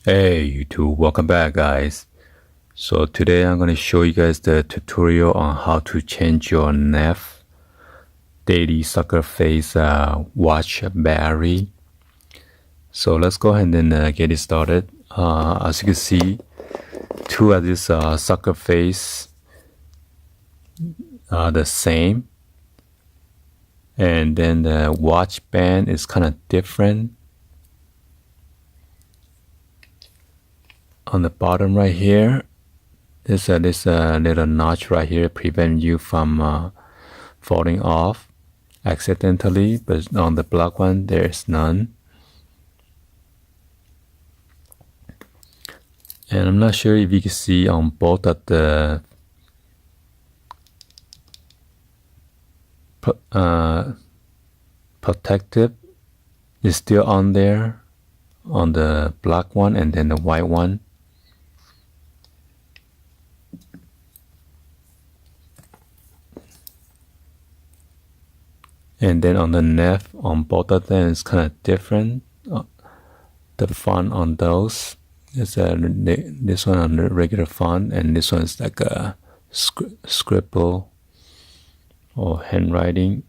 Hey YouTube, welcome back guys. So today I'm going to show you guys the tutorial on how to change your NEFF daily Sockerface watch battery. So let's go ahead and get it started. As you can see, two of this Sockerface are the same, and then the watch band is kind of different. On the bottom right here, there's a little notch right here prevent you from falling off accidentally, but on the black one there's none. And I'm not sure if you can see on both of the protective is still on there on the black one, and then the white one. And then on the NEFF, on both of them, it's kind of different. The font on those is this one on the regular font, and this one is like a scribble or handwriting.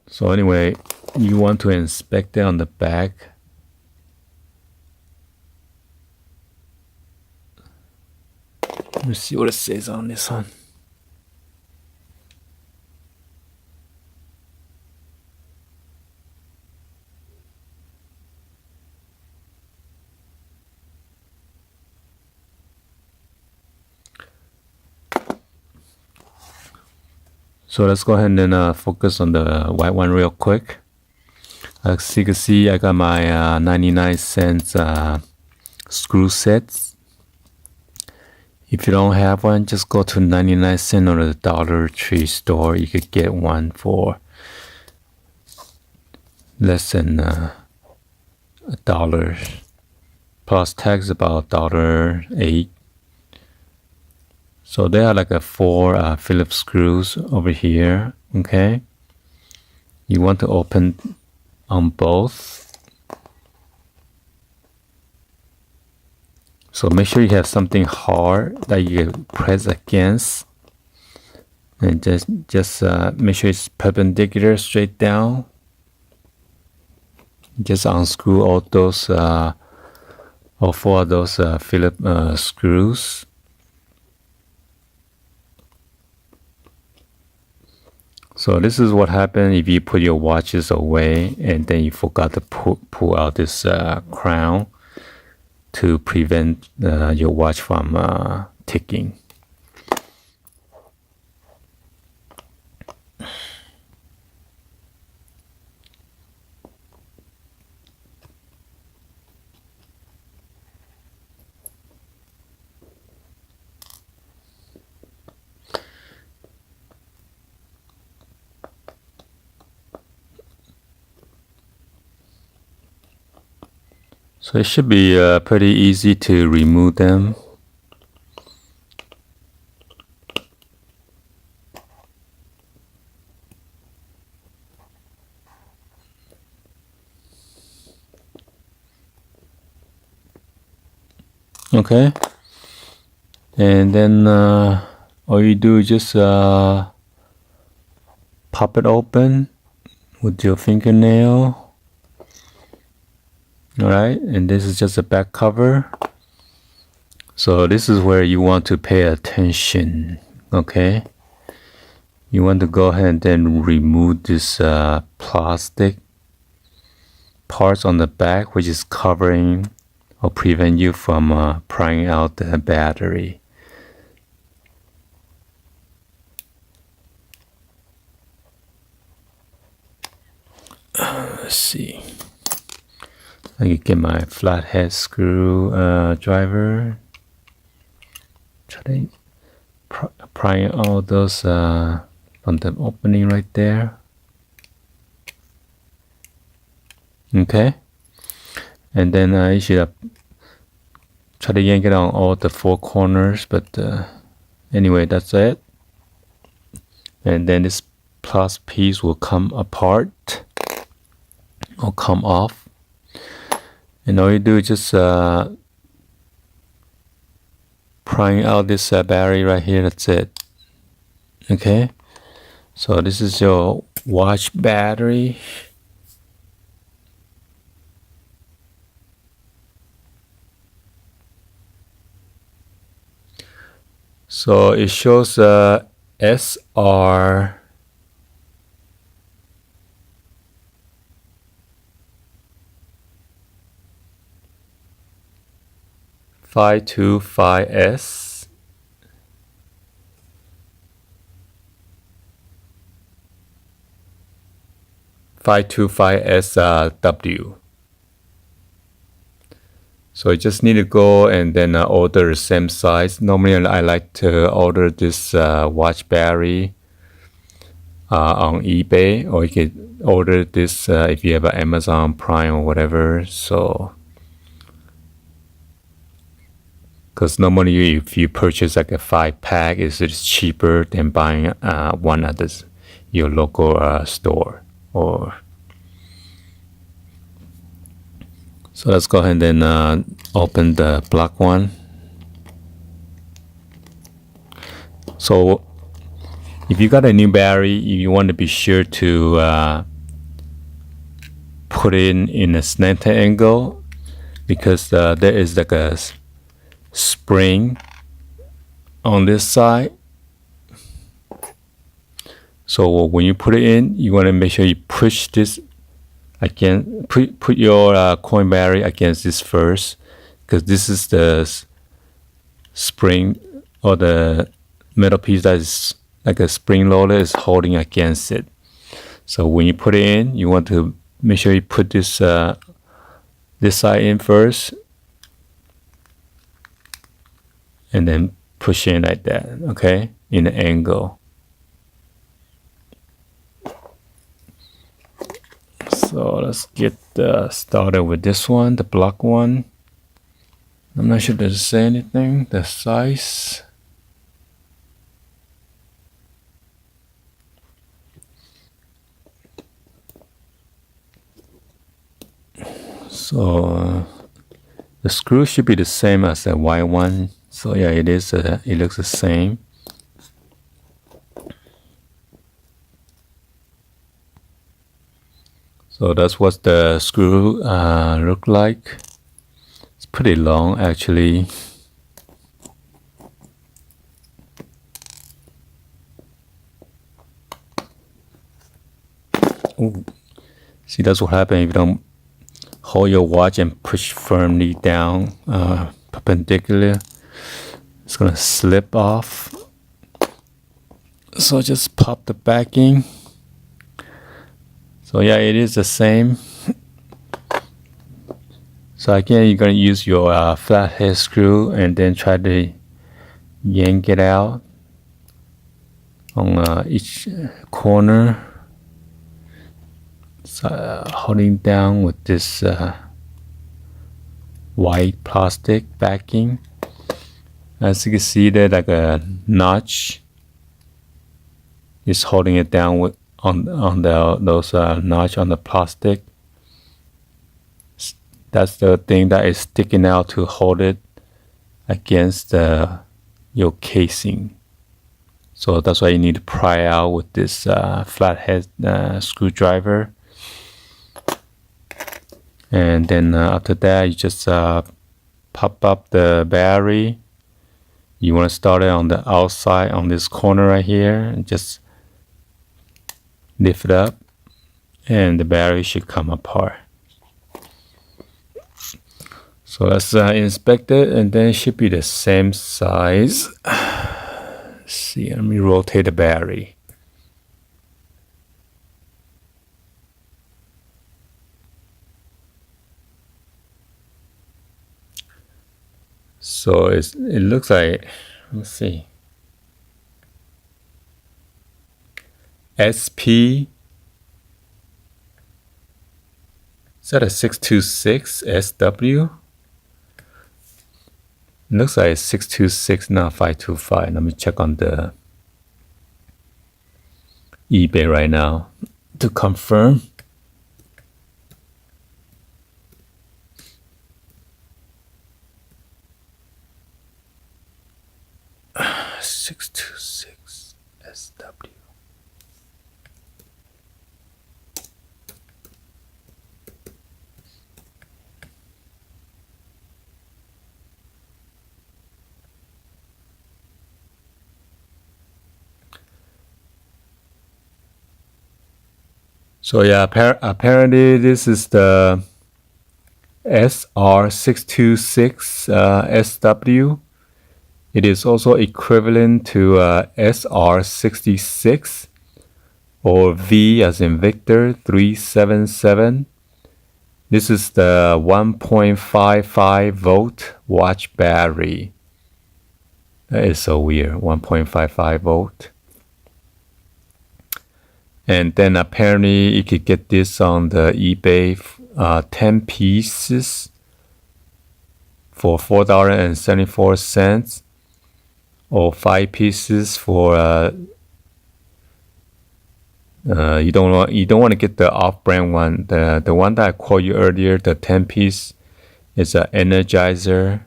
So anyway, you want to inspect it on the back. Let me see what it says on this one. So let's go ahead and focus on the white one real quick. As you can see, I got my 99 cents screw sets. If you don't have one, just go to 99 cents or the Dollar Tree store. You could get one for less than $1. Plus tax about $1.08. So there are like a 4 Phillips screws over here. Okay, you want to open on both. So make sure you have something hard that you can press against, and just make sure it's perpendicular straight down. Just unscrew all those all 4 of those Phillips screws. So this is what happens if you put your watches away and then you forgot to pull out this crown to prevent your watch from ticking. So it should be pretty easy to remove them. Okay, and then all you do is just pop it open with your fingernail. Alright, and this is just a back cover. So this is where you want to pay attention. Okay, you want to go ahead and then remove this plastic parts on the back, which is covering or prevent you from prying out the battery. Let's see. I can get my flathead screw driver. Try prying all those from the opening right there. Okay, and then I should try to yank it on all the 4 corners, but anyway, that's it. And then this plus piece will come apart or come off. And all you do is just prying out this battery right here. That's it. Okay, so this is your watch battery. So it shows SR 525S. W. So you just need to go and then order the same size. Normally I like to order this watch battery on eBay, or you can order this if you have an Amazon Prime or whatever. So because normally if you purchase like a 5-pack, it's cheaper than buying one at your local store. Or so let's go ahead and open the black one. So if you got a new battery, you want to be sure to put it in a slanted angle, because there is like a spring on this side. So when you put it in, you want to make sure you push this again. Put your coin battery against this first, because this is the spring, or the metal piece that is like a spring loader is holding against it. So when you put it in, you want to make sure you put this side in first, and then push in like that, okay, in an angle. So let's get started with this one, the black one. I'm not sure does it say anything, the size. So the screw should be the same as the white one. So yeah, it is. It looks the same. So that's what the screw look like. It's pretty long actually. Ooh. See, that's what happens if you don't hold your watch and push firmly down perpendicular. It's gonna slip off. So just pop the backing. So yeah, it is the same. So again, you're gonna use your flathead screw and then try to yank it out on each corner. So, holding down with this white plastic backing. As you can see, there's like a notch. It's holding it down with on those notch on the plastic. That's the thing that is sticking out to hold it against your casing. So that's why you need to pry out with this flathead screwdriver. And then after that, you just pop up the battery. You want to start it on the outside, on this corner right here, and just lift it up, and the battery should come apart. So let's inspect it, and then it should be the same size. Let's see, let me rotate the battery. So it looks like, let's see, SP, is that a 626 SW? It looks like it's 626, not 525. Let me check on the eBay right now to confirm. SR626SW. So yeah, apparently this is the SR626 SW. It is also equivalent to SR66 or V as in Victor 377. This is the 1.55 volt watch battery. That is so weird, 1.55 volt. And then apparently you could get this on the eBay, 10 pieces for $4.74, or 5 pieces for you don't want to get the off-brand one. The one that I quoted you earlier, the 10 piece, is an Energizer.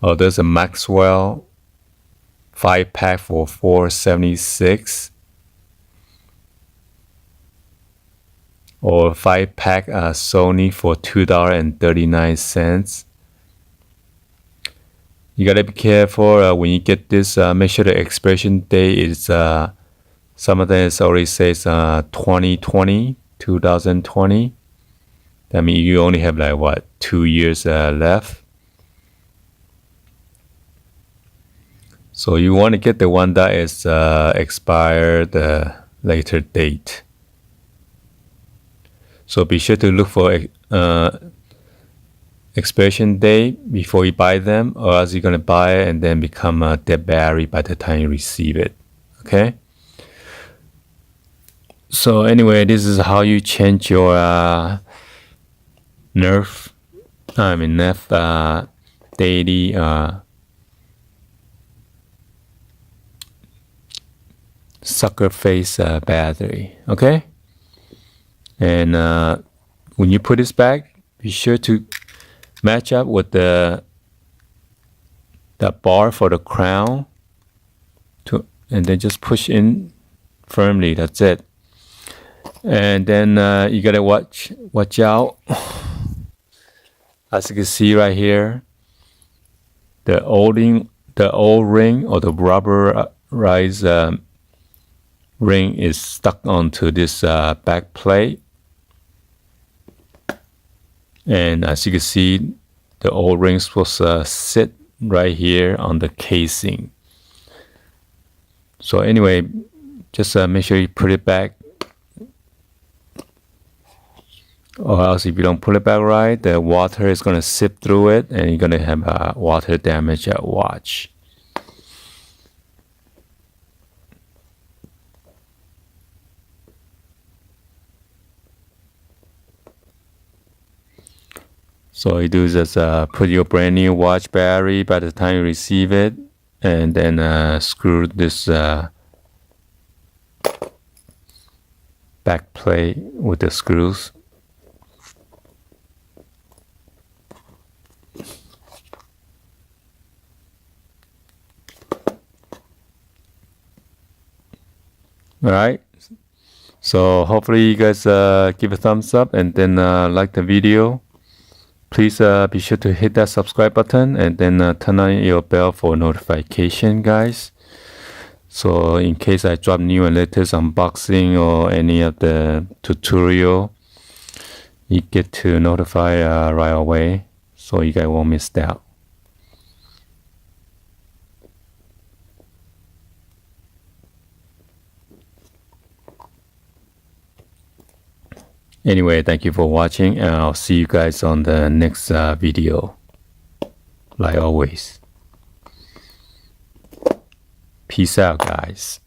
Oh, there's a Maxwell 5-pack for $4.76, or 5-pack Sony for $2.39. You gotta be careful when you get this. Make sure the expiration date is some of them already says 2020. That means you only have like what, 2 years left. So you want to get the one that is expired later date. So be sure to look for expiration date before you buy them, or else you're going to buy it and then become a dead battery by the time you receive it. Okay? So anyway, this is how you change your NEFF daily Sockerface battery. Okay? And when you put this back, be sure to match up with the bar for the crown, and then just push in firmly. That's it. And then you gotta watch out. As you can see right here, the O-ring or the rubberized ring is stuck onto this back plate. And as you can see, the O-ring is supposed to sit right here on the casing. So anyway, just make sure you put it back, or else if you don't put it back right, the water is going to seep through it and you're going to have water damage at watch. So you do is just put your brand new watch battery by the time you receive it, and then screw this back plate with the screws. Alright, so hopefully you guys give a thumbs up and then like the video. Please be sure to hit that subscribe button and then turn on your bell for notification, guys. So in case I drop new and latest unboxing or any of the tutorial, you get to notify right away, so you guys won't miss out. Anyway, thank you for watching, and I'll see you guys on the next video, like always. Peace out, guys.